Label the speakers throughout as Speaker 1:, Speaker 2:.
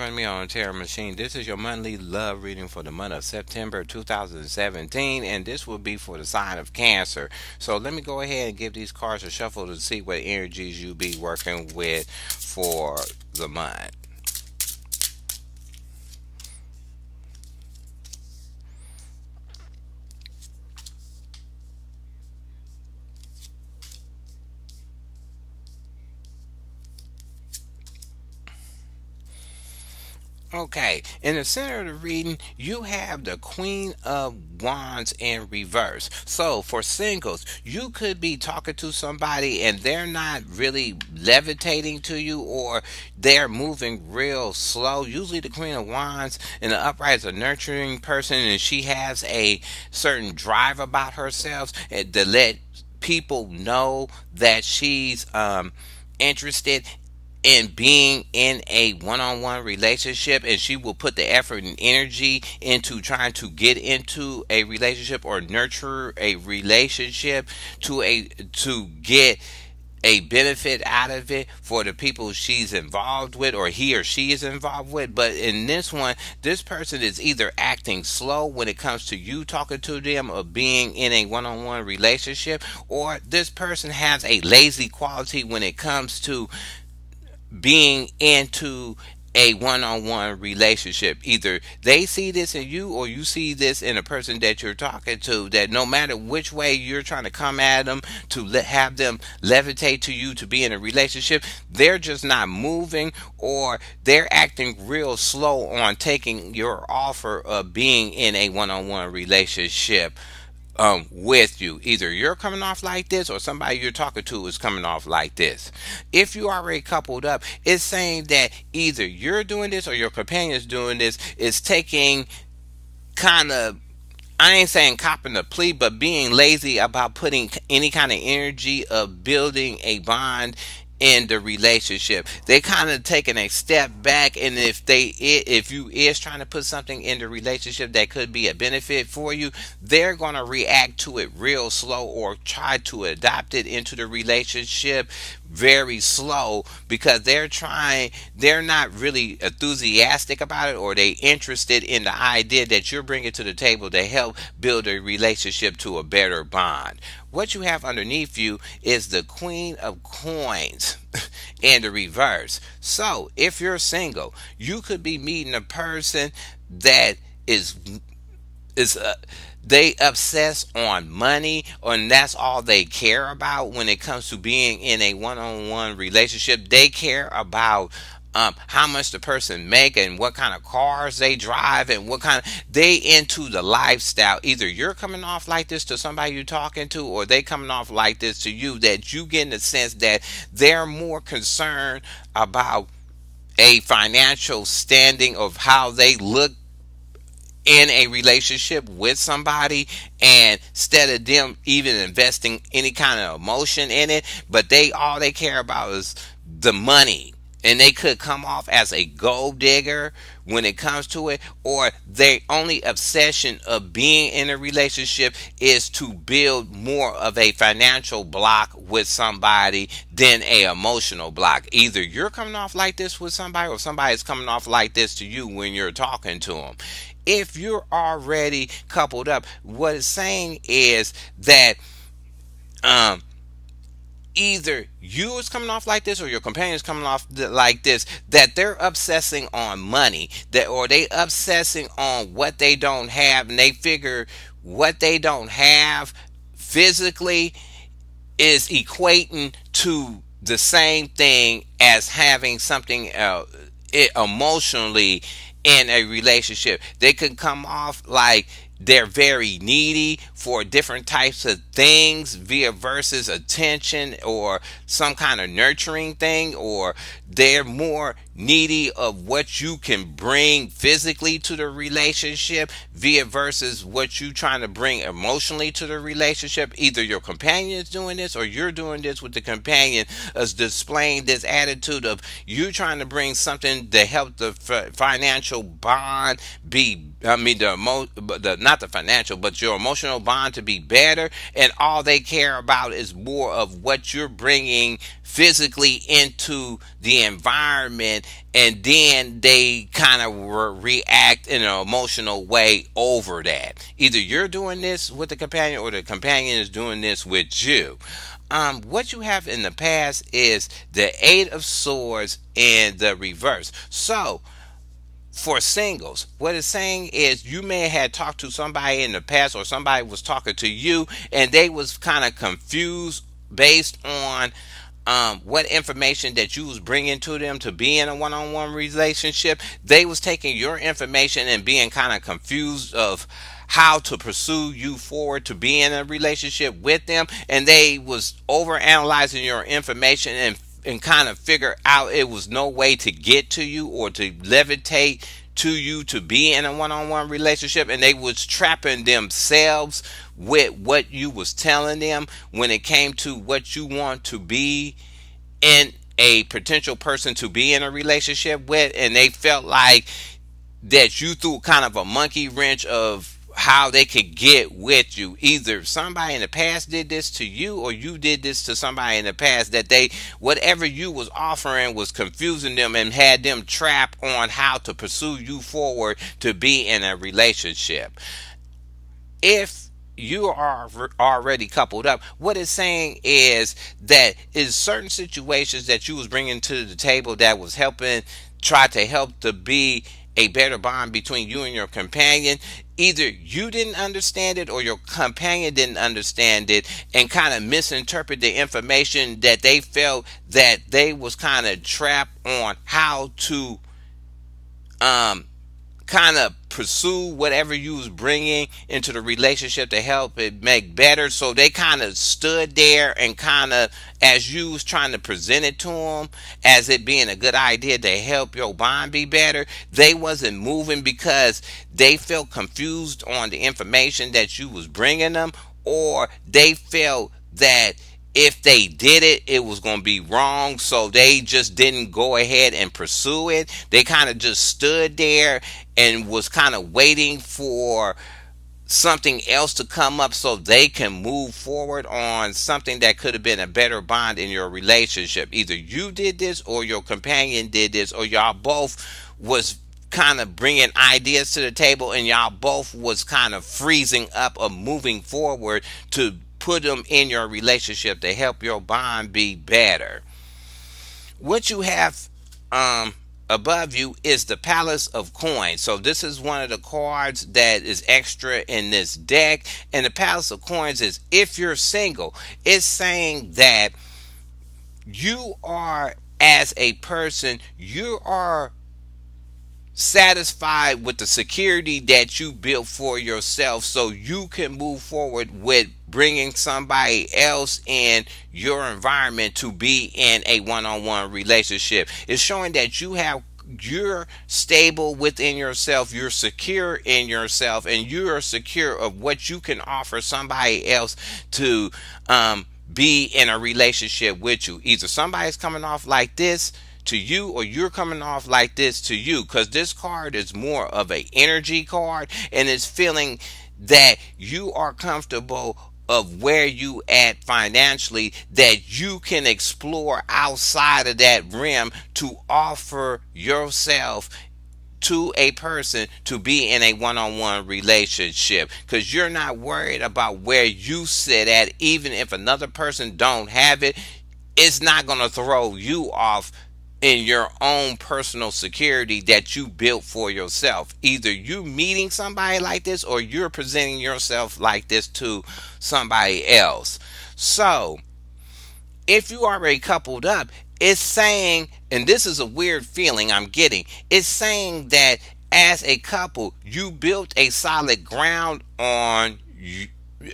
Speaker 1: joining me on Terror Machine. This is your monthly love reading for the month of September 2017, and this will be for the sign of Cancer. So let me go ahead and give these cards a shuffle to see what energies you be working with for the month. Okay, in the center of the reading, you have the Queen of Wands in reverse. So, for singles, you could be talking to somebody and they're not really levitating to you, or they're moving real slow. Usually, the Queen of Wands in the upright is a nurturing person and she has a certain drive about herself and to let people know that she's interested in being in a one-on-one relationship, and she will put the effort and energy into trying to get into a relationship or nurture a relationship to get a benefit out of it for the people she's involved with or he or she is involved with. But in this one, this person is either acting slow when it comes to you talking to them or being in a one-on-one relationship, or this person has a lazy quality when it comes to being into a one-on-one relationship. Either they see this in you or you see this in a person that you're talking to, that no matter which way you're trying to come at them to have them levitate to you to be in a relationship, they're just not moving, or they're acting real slow on taking your offer of being in a one-on-one relationship with you. Either you're coming off like this or somebody you're talking to is coming off like this. If you already coupled up, it's saying that either you're doing this or your companion's doing this, is taking kind of, I ain't saying copping the plea, but being lazy about putting any kind of energy of building a bond in the relationship. They kind of taking a step back, and if you is trying to put something in the relationship that could be a benefit for you, they're going to react to it real slow or try to adopt it into the relationship very slow, because they're not really enthusiastic about it, or they interested in the idea that you're bringing to the table to help build a relationship to a better bond. What you have underneath you is the Queen of Coins in the reverse. So if you're single, you could be meeting a person that is they obsess on money, and that's all they care about when it comes to being in a one-on-one relationship. They care about how much the person make and what kind of cars they drive and what kind of, they into the lifestyle. Either you're coming off like this to somebody you're talking to, or they coming off like this to you, that you get in the sense that they're more concerned about a financial standing of how they look in a relationship with somebody, and instead of them even investing any kind of emotion in it, but all they care about is the money. And they could come off as a gold digger when it comes to it, or their only obsession of being in a relationship is to build more of a financial block with somebody than a emotional block. Either you're coming off like this with somebody, or somebody's coming off like this to you when you're talking to them. If you're already coupled up, what it's saying is that um either you is coming off like this or your companion is coming off like this, that they're obsessing on money, that, or they obsessing on what they don't have, and they figure what they don't have physically is equating to the same thing as having something emotionally in a relationship. They can come off like they're very needy for different types of things via versus attention or some kind of nurturing thing, or they're more needy of what you can bring physically to the relationship via versus what you trying to bring emotionally to the relationship. Either your companion is doing this or you're doing this with the companion, is displaying this attitude of you trying to bring something to help the financial bond be, I mean not the financial, but your emotional bond to be better, and all they care about is more of what you're bringing physically into the environment and then they kind of react in an emotional way over that. Either you're doing this with the companion or the companion is doing this with you. What you have in the past is the Eight of Swords in the reverse. So, for singles, what it's saying is you may have had talked to somebody in the past, or somebody was talking to you, and they was kind of confused based on what information that you was bringing to them to be in a one-on-one relationship. They was taking your information and being kind of confused of how to pursue you forward to be in a relationship with them, and they was over analyzing your information and kind of figure out it was no way to get to you or to levitate to you to be in a one-on-one relationship, and they was trapping themselves with what you was telling them when it came to what you want to be in a potential person to be in a relationship with, and they felt like that you threw kind of a monkey wrench of how they could get with you. Either somebody in the past did this to you, or you did this to somebody in the past, that they, whatever you was offering was confusing them and had them trapped on how to pursue you forward to be in a relationship. If you are already coupled up, what it's saying is that is certain situations that you was bringing to the table that was helping, try to help to be a better bond between you and your companion. Either you didn't understand it or your companion didn't understand it and kind of misinterpret the information, that they felt that they was kind of trapped on how to um kind of pursue whatever you was bringing into the relationship to help it make better. So they kind of stood there and kind of, as you was trying to present it to them as it being a good idea to help your bond be better, they wasn't moving because they felt confused on the information that you was bringing them, or they felt that if they did it, it was going to be wrong. So they just didn't go ahead and pursue it. They kind of just stood there and was kind of waiting for something else to come up so they can move forward on something that could have been a better bond in your relationship. Either you did this or your companion did this, or y'all both was kind of bringing ideas to the table, and y'all both was kind of freezing up or moving forward to put them in your relationship to help your bond be better. What you have above you is the Palace of Coins. So this is one of the cards that is extra in this deck. And the Palace of Coins is, if you're single, it's saying that you are, as a person, you are satisfied with the security that you built for yourself, so you can move forward with bringing somebody else in your environment to be in a one-on-one relationship. It's showing that you're stable within yourself, you're secure in yourself, and you're secure of what you can offer somebody else to be in a relationship with you. Either somebody's coming off like this to you, or you're coming off like this to you, because this card is more of a energy card, and it's feeling that you are comfortable of where you at financially, that you can explore outside of that rim to offer yourself to a person to be in a one-on-one relationship, because you're not worried about where you sit at. Even if another person don't have it, it's not going to throw you off in your own personal security that you built for yourself. Either you meeting somebody like this, or you're presenting yourself like this to somebody else. So if you already coupled up, it's saying, and this is a weird feeling I'm getting, it's saying that as a couple, you built a solid ground on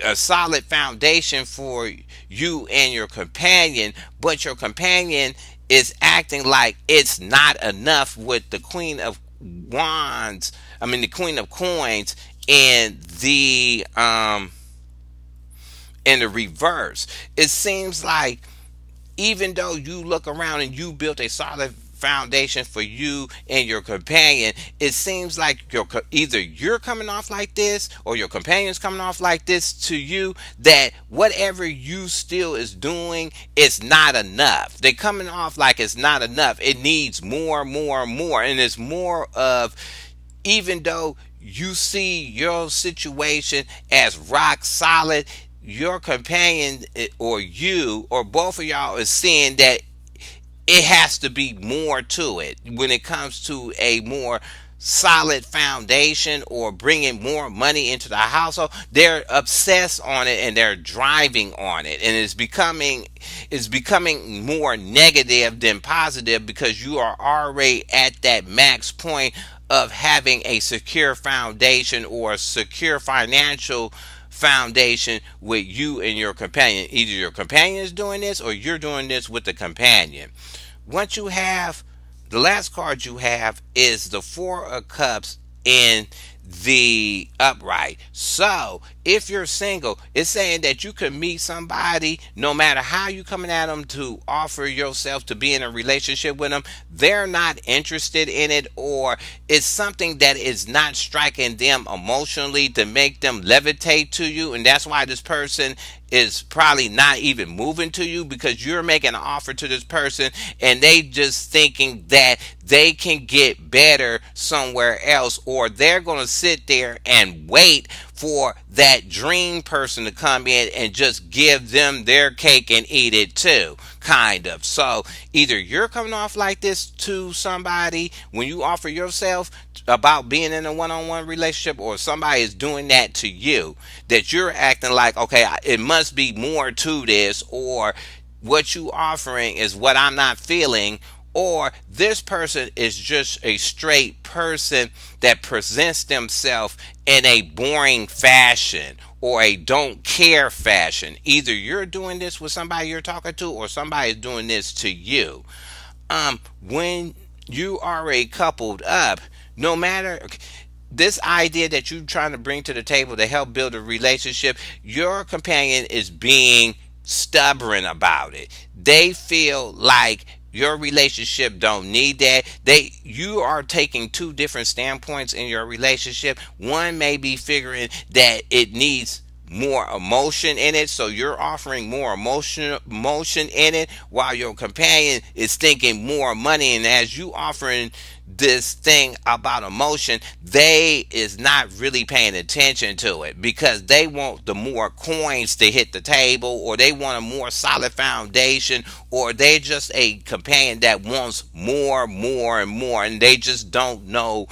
Speaker 1: a solid foundation for you and your companion, but your companion is acting like it's not enough with the Queen of Wands, I mean the Queen of Coins in the reverse. It seems like even though you look around and you built a solid foundation for you and your companion, it seems like either you're coming off like this or your companion's coming off like this to you, that whatever you still is doing is not enough. They're coming off like it's not enough. It needs more, more, more. And it's more of, even though you see your situation as rock solid, your companion or you or both of y'all is seeing that it has to be more to it when it comes to a more solid foundation or bringing more money into the household. They're obsessed on it and they're driving on it, and it's becoming more negative than positive because you are already at that max point of having a secure foundation or a secure financial foundation with you and your companion. Either your companion is doing this or you're doing this with the companion. Once you have, the last card you have is the Four of Cups in the upright. So if you're single, it's saying that you could meet somebody, no matter how you coming at them to offer yourself to be in a relationship with them, they're not interested in it, or it's something that is not striking them emotionally to make them levitate to you, and that's why this person is probably not even moving to you, because you're making an offer to this person and they just thinking that they can get better somewhere else, or they're going to sit there and wait for that dream person to come in and just give them their cake and eat it too, kind of. So either you're coming off like this to somebody when you offer yourself about being in a one-on-one relationship, or somebody is doing that to you, that you're acting like, okay, it must be more to this, or what you offering is what I'm not feeling, or this person is just a straight person that presents themselves in a boring fashion or a don't care fashion. Either you're doing this with somebody you're talking to, or somebody is doing this to you. When you are a coupled up, no matter this idea that you're trying to bring to the table to help build a relationship, your companion is being stubborn about it. They feel like your relationship don't need that. You are taking two different standpoints in your relationship. One may be figuring that it needs more emotion in it, so you're offering more emotion in it, while your companion is thinking more money. And as you offering this thing about emotion, they is not really paying attention to it, because they want the more coins to hit the table, or they want a more solid foundation, or they just a companion that wants more, more, and more, and they just don't know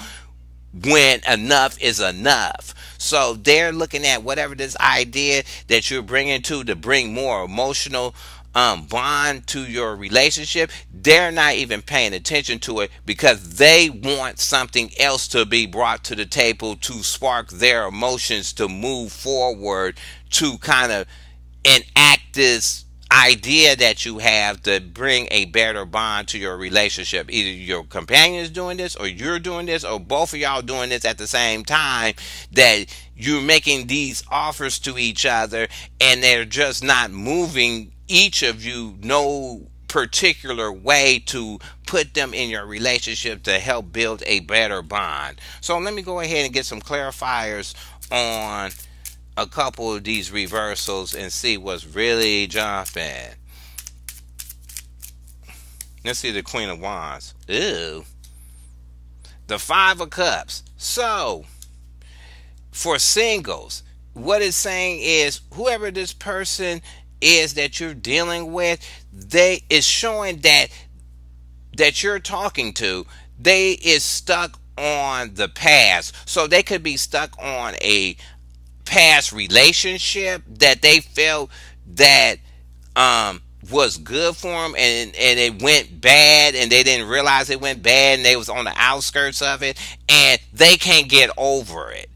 Speaker 1: when enough is enough. So they're looking at whatever this idea that you're bringing to bring more emotional bond to your relationship. They're not even paying attention to it, because they want something else to be brought to the table to spark their emotions to move forward, to kind of enact this idea that you have to bring a better bond to your relationship. Either your companion is doing this, or you're doing this, or both of y'all doing this at the same time, that you're making these offers to each other and they're just not moving each of you no particular way to put them in your relationship to help build a better bond. So let me go ahead and get some clarifiers on a couple of these reversals and see what's really jumping. Let's see the Queen of Wands. Ew. The Five of Cups. So, for singles, what it's saying is, whoever this person is that you're dealing with, they is showing that you're talking to, they is stuck on the past. So they could be stuck on a past relationship that they felt that was good for them, and it went bad, and they didn't realize it went bad, and they was on the outskirts of it, and they can't get over it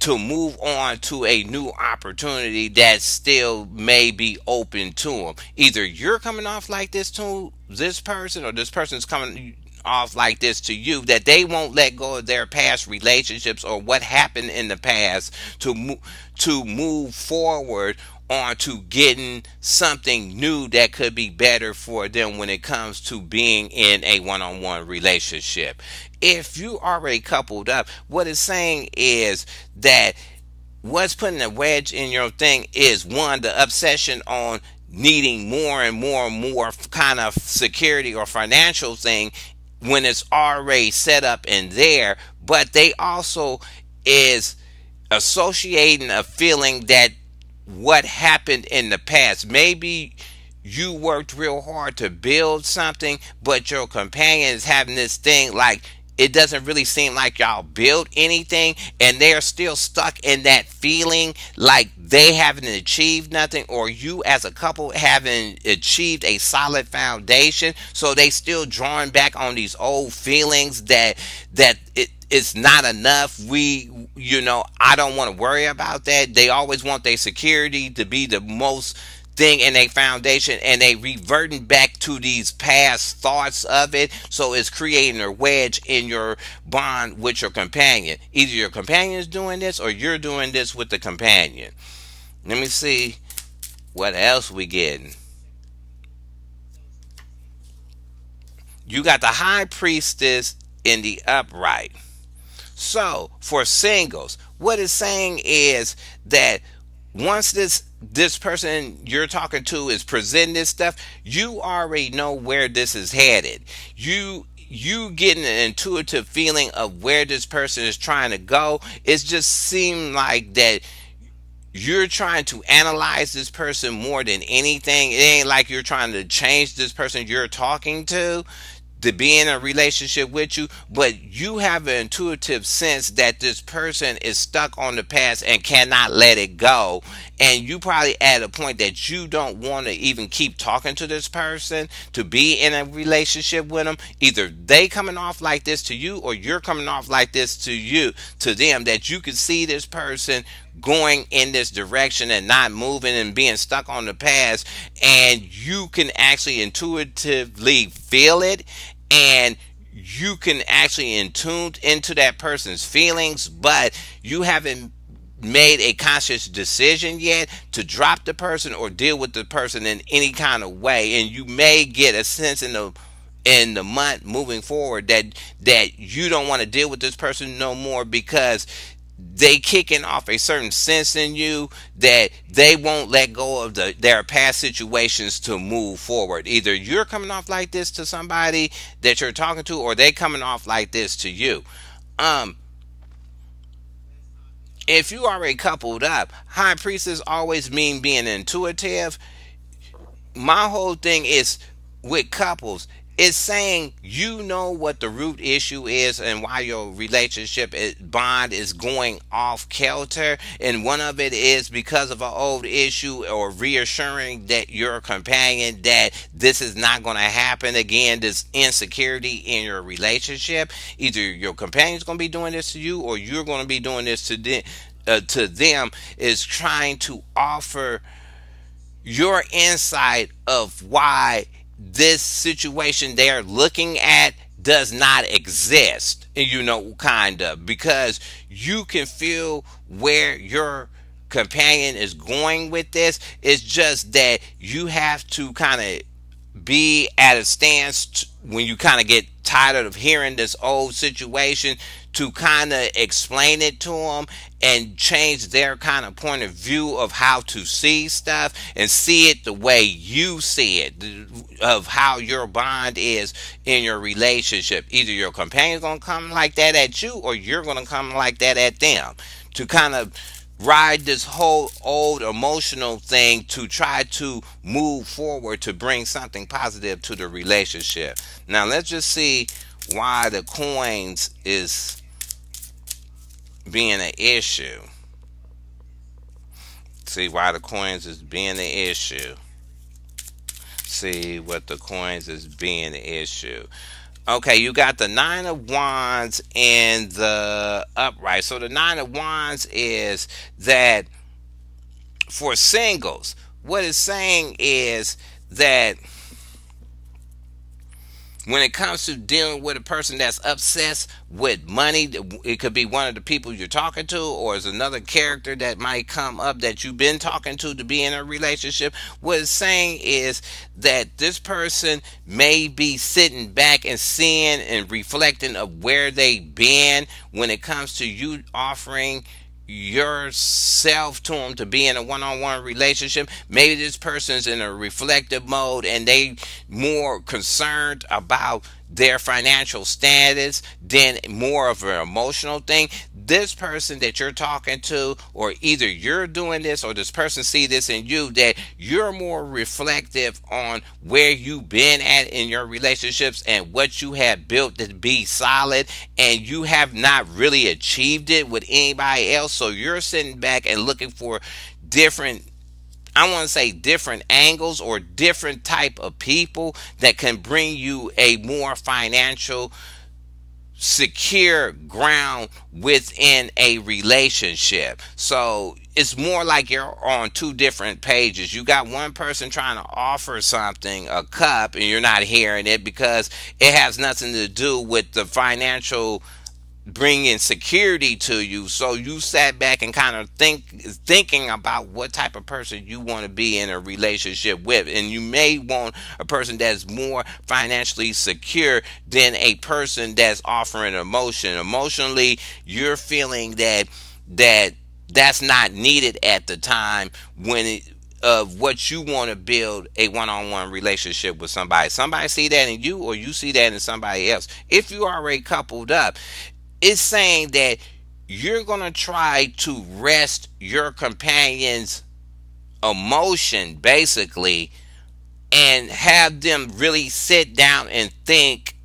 Speaker 1: to move on to a new opportunity that still may be open to them. Either you're coming off like this to this person, or this person's coming off like this to you, that they won't let go of their past relationships or what happened in the past to move forward on to getting something new that could be better for them when it comes to being in a one-on-one relationship. If you already coupled up, what it's saying is that what's putting a wedge in your thing is one, the obsession on needing more and more and more kind of security or financial thing when it's already set up in there, but they also is associating a feeling that what happened in the past. Maybe you worked real hard to build something, but your companion is having this thing like it doesn't really seem like y'all built anything, and they're still stuck in that feeling like they haven't achieved nothing, or you as a couple haven't achieved a solid foundation. So they still drawing back on these old feelings it's not enough. I don't want to worry about that. They always want their security to be the most thing in a foundation, and they reverting back to these past thoughts of it. So it's creating a wedge in your bond with your companion. Either your companion is doing this or you're doing this with the companion. Let me see what else we getting. You got the high priestess in the upright. So for singles, what it's saying is that once this person you're talking to is presenting this stuff, you already know where this is headed. You getting an intuitive feeling of where this person is trying to go. It just seemed like that you're trying to analyze this person more than anything. It ain't like you're trying to change this person you're talking to be in a relationship with you, but you have an intuitive sense that this person is stuck on the past and cannot let it go. And you probably at a point that you don't want to even keep talking to this person to be in a relationship with them. Either they coming off like this to you or you're coming off like this to them, that you can see this person going in this direction and not moving and being stuck on the past, and you can actually intuitively feel it, and you can actually in tune into that person's feelings, but you haven't made a conscious decision yet to drop the person or deal with the person in any kind of way. And you may get a sense in the month moving forward that you don't want to deal with this person no more, because they kicking off a certain sense in you that they won't let go of their past situations to move forward. Either you're coming off like this to somebody that you're talking to, or they coming off like this to you. Um, if you already coupled up, high priestess always mean being intuitive. My whole thing is with couples, it's saying you know what the root issue is and why your bond is going off kilter, and one of it is because of an old issue, or reassuring that your companion that this is not going to happen again, this insecurity in your relationship. Either your companion's going to be doing this to you or you're going to be doing this to them, is trying to offer your insight of why this situation they're looking at does not exist. Kind of, because you can feel where your companion is going with this. It's just that you have to kind of be at a stance when you kind of get tired of hearing this old situation, to kind of explain it to them and change their kind of point of view of how to see stuff, and see it the way you see it, of how your bond is in your relationship. Either your companion's gonna come like that at you, or you're gonna come like that at them, to kind of ride this whole old emotional thing to try to move forward to bring something positive to the relationship. Now let's just see why the coins is being an issue. See why the coins is being an issue. See what the coins is being an issue. Okay, you got the Nine of Wands and the upright. So the Nine of Wands is that for singles, what it's saying is that When it comes to dealing with a person that's obsessed with money, it could be one of the people you're talking to, or is another character that might come up that you've been talking to be in a relationship. What it's saying is that this person may be sitting back and seeing and reflecting of where they've been when it comes to you offering yourself to them to be in a one-on-one relationship. Maybe this person's in a reflective mode and they more concerned about their financial status than more of an emotional thing. This person that you're talking to, or either you're doing this or this person see this in you, that you're more reflective on where you've been at in your relationships and what you have built to be solid, and you have not really achieved it with anybody else. So you're sitting back and looking for different, I want to say, different angles or different type of people that can bring you a more financial secure ground within a relationship. So it's more like you're on two different pages. You got one person trying to offer something, a cup, and you're not hearing it because it has nothing to do with the financial bringing security to you. So you sat back and kind of thinking about what type of person you want to be in a relationship with, and you may want a person that's more financially secure than a person that's offering emotion. Emotionally, you're feeling that that's not needed at the time when of what you want to build a one-on-one relationship with somebody. Somebody see that in you, or you see that in somebody else. If you already coupled up, it's saying that you're going to try to rest your companion's emotion, basically, and have them really sit down and think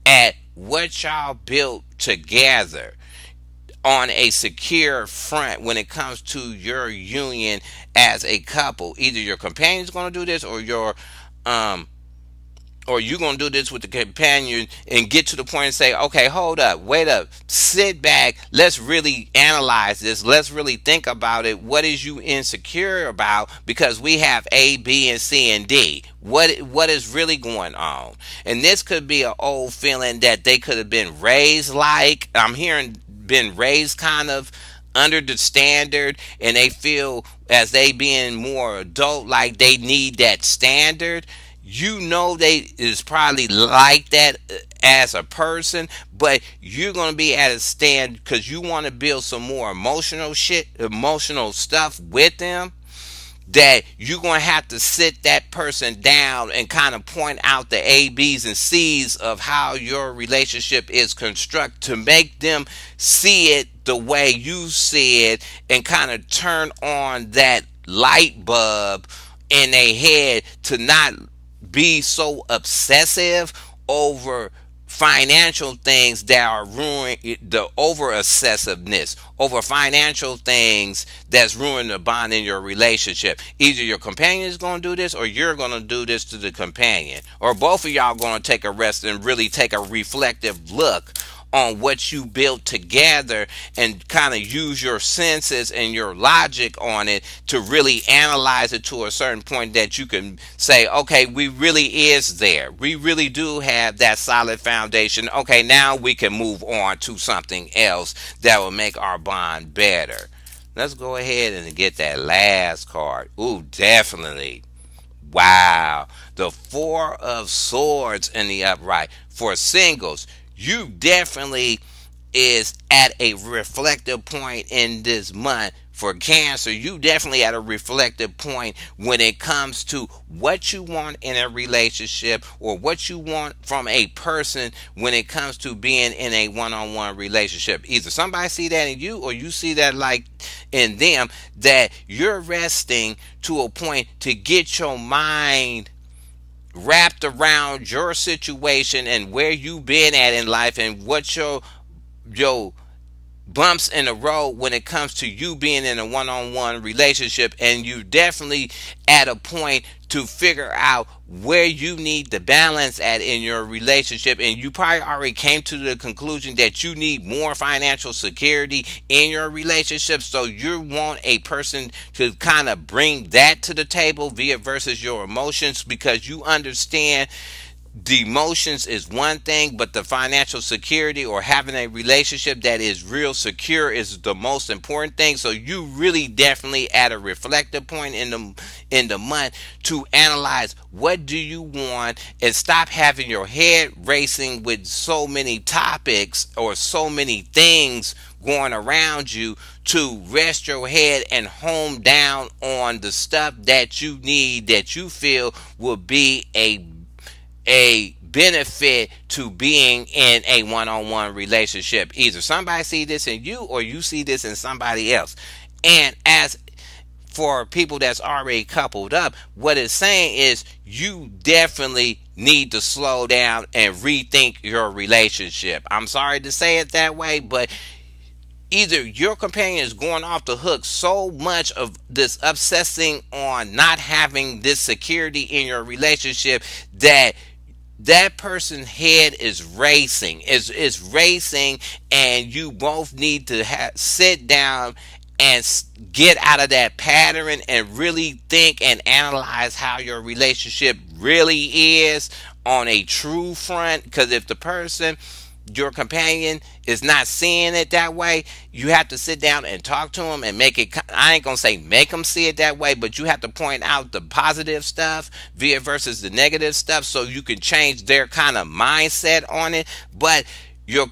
Speaker 1: at what y'all built together on a secure front when it comes to your union as a couple. Either your companion's going to do this, um or you're going to do this with the companion and get to the point and say, okay, hold up, wait up, sit back, let's really analyze this, let's really think about it. What is you insecure about? Because we have A, B, and C, and D. What is really going on? And this could be an old feeling that they could have been raised like, I'm hearing, been raised kind of under the standard, and they feel as they being more adult like they need that standard. You know they is probably like that as a person, but you're going to be at a stand because you want to build some more emotional stuff with them, that you're going to have to sit that person down and kind of point out the A, B's, and C's of how your relationship is constructed to make them see it the way you see it, and kind of turn on that light bulb in their head to not be so obsessive over financial things that are ruining the over obsessiveness over financial things that's ruining the bond in your relationship. Either your companion is going to do this, or you're going to do this to the companion, or both of y'all going to take a rest and really take a reflective look on what you built together, and kind of use your senses and your logic on it to really analyze it to a certain point that you can say, okay, we really is there. We really do have that solid foundation. Okay, now we can move on to something else that will make our bond better. Let's go ahead and get that last card. Ooh, definitely. Wow. The Four of Swords in the upright. For singles, you definitely is at a reflective point in this month. For Cancer, you definitely at a reflective point when it comes to what you want in a relationship, or what you want from a person when it comes to being in a one-on-one relationship. Either somebody see that in you, or you see that like in them, that you're resting to a point to get your mind wrapped around your situation and where you been at in life, and what your bumps in the road when it comes to you being in a one-on-one relationship. And you definitely at a point to figure out where you need the balance at in your relationship, and you probably already came to the conclusion that you need more financial security in your relationship. So you want a person to kind of bring that to the table via versus your emotions, because you understand The emotions is one thing, but the financial security or having a relationship that is real secure is the most important thing. So you really definitely at a reflective point in the month to analyze what do you want and stop having your head racing with so many topics or so many things going around you, to rest your head and hone down on the stuff that you need, that you feel will be a benefit to being in a one-on-one relationship. Either somebody see this in you or you see this in somebody else. And as for people that's already coupled up, what it's saying is you definitely need to slow down and rethink your relationship. I'm sorry to say it that way, but either your companion is going off the hook so much of this obsessing on not having this security in your relationship that that person's head is racing, and you both need to sit down and get out of that pattern and really think and analyze how your relationship really is on a true front. Because if the person, your companion, is not seeing it that way, you have to sit down and talk to them and make it. I ain't gonna say make them see it that way, but you have to point out the positive stuff via versus the negative stuff, so you can change their kind of mindset on it. But your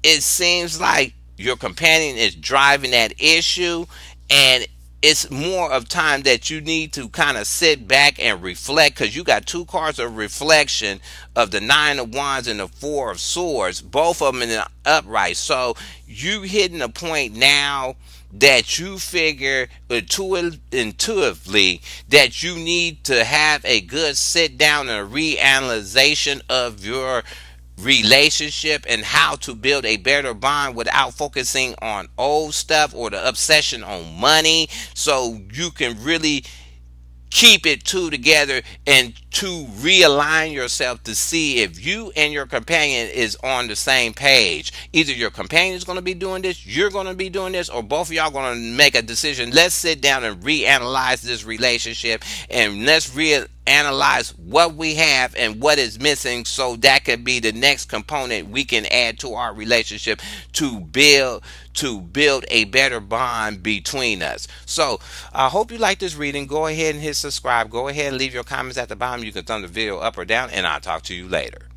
Speaker 1: it seems like your companion is driving that issue, and it's more of time that you need to kind of sit back and reflect, because you got two cards of reflection of the nine of wands and the four of swords, both of them in the upright. So you hitting a point now that you figure intuitively that you need to have a good sit down and a reanalyzation of your relationship and how to build a better bond without focusing on old stuff or the obsession on money, so you can really keep it two together and to realign yourself to see if you and your companion is on the same page. Either your companion is going to be doing this, you're going to be doing this, or both of y'all going to make a decision. Let's sit down and reanalyze this relationship, and let's reanalyze what we have and what is missing, so that could be the next component we can add to our relationship to build a better bond between us. So I hope you like this reading. Go ahead and hit subscribe. Go ahead and leave your comments at the bottom. You can thumb the video up or down, and I'll talk to you later.